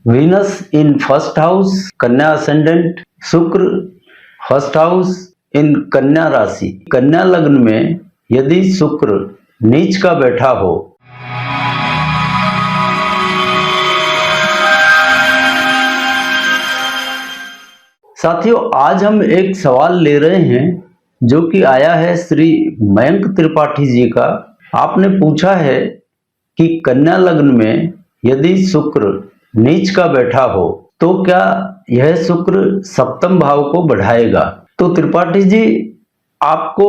Venus in first house कन्या ascendant, शुक्र first house in कन्या राशि। कन्या लग्न में यदि शुक्र नीच का बैठा हो साथियों, आज हम एक सवाल ले रहे हैं जो कि आया है श्री मयंक त्रिपाठी जी का। आपने पूछा है कि कन्या लग्न में यदि शुक्र नीच का बैठा हो तो क्या यह शुक्र सप्तम भाव को बढ़ाएगा। तो त्रिपाठी जी, आपको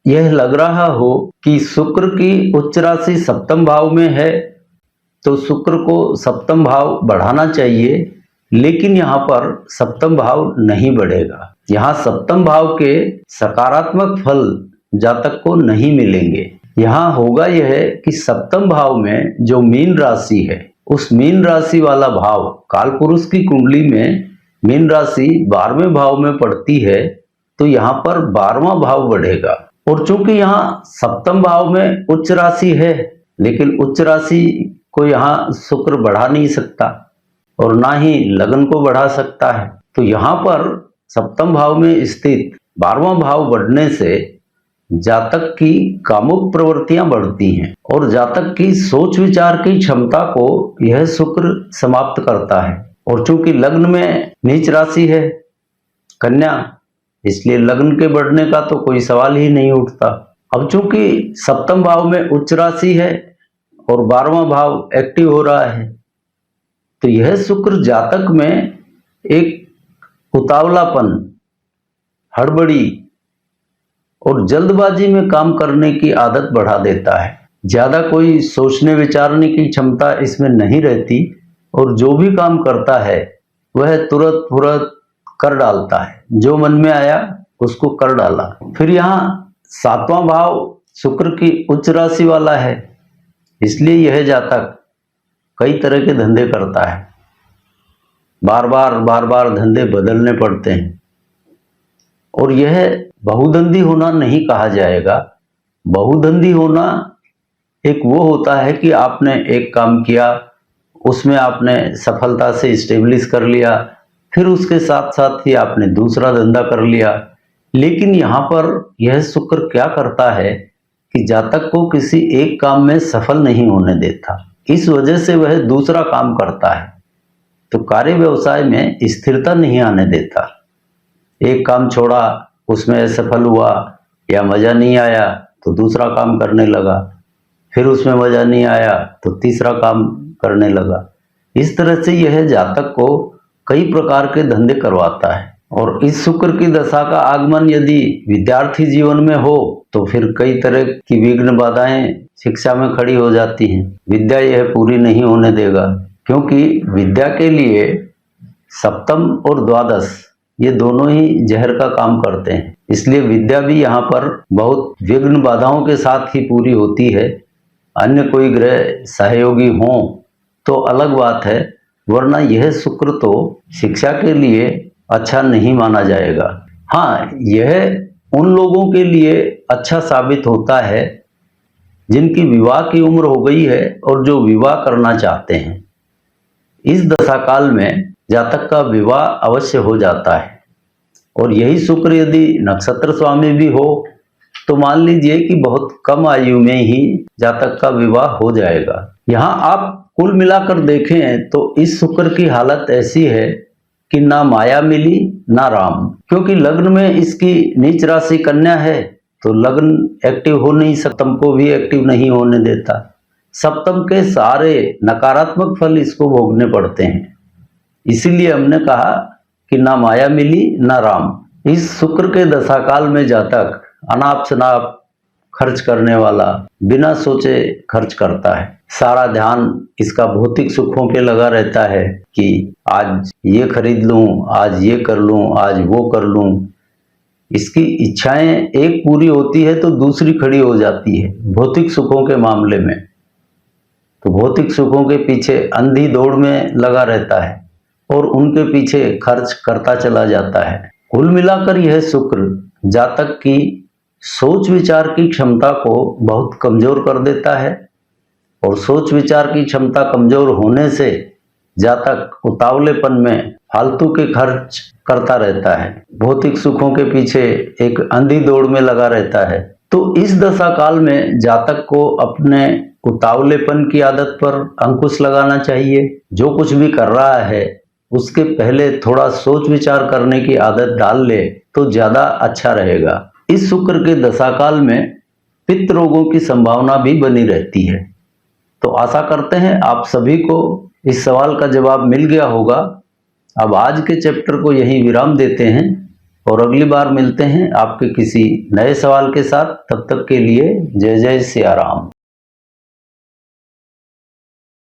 यह लग रहा हो कि शुक्र की उच्च राशि सप्तम भाव में है तो शुक्र को सप्तम भाव बढ़ाना चाहिए, लेकिन यहाँ पर सप्तम भाव नहीं बढ़ेगा। यहाँ सप्तम भाव के सकारात्मक फल जातक को नहीं मिलेंगे। यहाँ होगा यह कि सप्तम भाव में जो मीन राशि है, उस मीन राशि वाला भाव कालपुरुष की कुंडली में मीन राशि 12वें भाव में पड़ती है, तो यहाँ पर 12वां भाव बढ़ेगा। और चूंकि यहाँ सप्तम भाव में उच्च राशि है, लेकिन उच्च राशि को यहाँ शुक्र बढ़ा नहीं सकता और ना ही लग्न को बढ़ा सकता है, तो यहाँ पर सप्तम भाव में स्थित 12वां भाव बढ़ने से जातक की कामुक प्रवृत्तियां बढ़ती हैं और जातक की सोच विचार की क्षमता को यह शुक्र समाप्त करता है। और चूंकि लग्न में नीच राशि है कन्या, इसलिए लग्न के बढ़ने का तो कोई सवाल ही नहीं उठता। अब चूंकि सप्तम भाव में उच्च राशि है और 12वां भाव एक्टिव हो रहा है, तो यह शुक्र जातक में एक उतावलापन, हड़बड़ी और जल्दबाजी में काम करने की आदत बढ़ा देता है। ज्यादा कोई सोचने विचारने की क्षमता इसमें नहीं रहती और जो भी काम करता है वह तुरंत कर डालता है, जो मन में आया उसको कर डाला। फिर यहाँ 7वां भाव शुक्र की उच्च राशि वाला है, इसलिए यह जातक कई तरह के धंधे करता है, बार बार धंधे बदलने पड़ते हैं। और यह बहुधंधी होना नहीं कहा जाएगा। बहुधंधी होना एक वो होता है कि आपने एक काम किया, उसमें आपने सफलता से स्टेब्लिश कर लिया, फिर उसके साथ साथ ही आपने दूसरा धंधा कर लिया। लेकिन यहाँ पर यह शुक्र क्या करता है कि जातक को किसी एक काम में सफल नहीं होने देता, इस वजह से वह दूसरा काम करता है, तो कार्य व्यवसाय में स्थिरता नहीं आने देता। एक काम छोड़ा, उसमें असफल हुआ या मजा नहीं आया तो दूसरा काम करने लगा, फिर उसमें मजा नहीं आया तो तीसरा काम करने लगा। इस तरह से यह जातक को कई प्रकार के धंधे करवाता है। और इस शुक्र की दशा का आगमन यदि विद्यार्थी जीवन में हो तो फिर कई तरह की विघ्न बाधाएं शिक्षा में खड़ी हो जाती हैं। विद्या यह पूरी नहीं होने देगा, क्योंकि विद्या के लिए सप्तम और द्वादश ये दोनों ही जहर का काम करते हैं, इसलिए विद्या भी यहाँ पर बहुत विघ्न बाधाओं के साथ ही पूरी होती है। अन्य कोई ग्रह सहयोगी हों तो अलग बात है, वरना यह शुक्र तो शिक्षा के लिए अच्छा नहीं माना जाएगा। हाँ, यह उन लोगों के लिए अच्छा साबित होता है जिनकी विवाह की उम्र हो गई है और जो विवाह करना चाहते हैं। इस दशा काल में जातक का विवाह अवश्य हो जाता है। और यही शुक्र यदि नक्षत्र स्वामी भी हो तो मान लीजिए कि बहुत कम आयु में ही जातक का विवाह हो जाएगा। यहाँ आप कुल मिलाकर देखें तो इस शुक्र की हालत ऐसी है कि ना माया मिली ना राम, क्योंकि लग्न में इसकी नीच राशि कन्या है तो लग्न एक्टिव हो नहीं, सप्तम को भी एक्टिव नहीं होने देता। सप्तम के सारे नकारात्मक फल इसको भोगने पड़ते हैं। इसीलिए हमने कहा कि ना माया मिली ना राम। इस शुक्र के दशा काल में जातक अनाप शनाप खर्च करने वाला, बिना सोचे खर्च करता है। सारा ध्यान इसका भौतिक सुखों पे लगा रहता है कि आज ये खरीद लूं, आज ये कर लूं, आज वो कर लूं। इसकी इच्छाएं एक पूरी होती है तो दूसरी खड़ी हो जाती है भौतिक सुखों के मामले में। तो भौतिक सुखों के पीछे अंधी दौड़ में लगा रहता है और उनके पीछे खर्च करता चला जाता है। कुल मिलाकर यह शुक्र जातक की सोच विचार की क्षमता को बहुत कमजोर कर देता है और सोच विचार की क्षमता कमजोर होने से जातक उतावलेपन में फालतू के खर्च करता रहता है, भौतिक सुखों के पीछे एक अंधी दौड़ में लगा रहता है। तो इस दशा काल में जातक को अपने उतावलेपन की आदत पर अंकुश लगाना चाहिए। जो कुछ भी कर रहा है उसके पहले थोड़ा सोच विचार करने की आदत डाल ले तो ज्यादा अच्छा रहेगा। इस शुक्र के दशा काल में पित्त रोगों की संभावना भी बनी रहती है। तो आशा करते हैं आप सभी को इस सवाल का जवाब मिल गया होगा। अब आज के चैप्टर को यहीं विराम देते हैं और अगली बार मिलते हैं आपके किसी नए सवाल के साथ। तब तक के लिए जय जय सिया राम।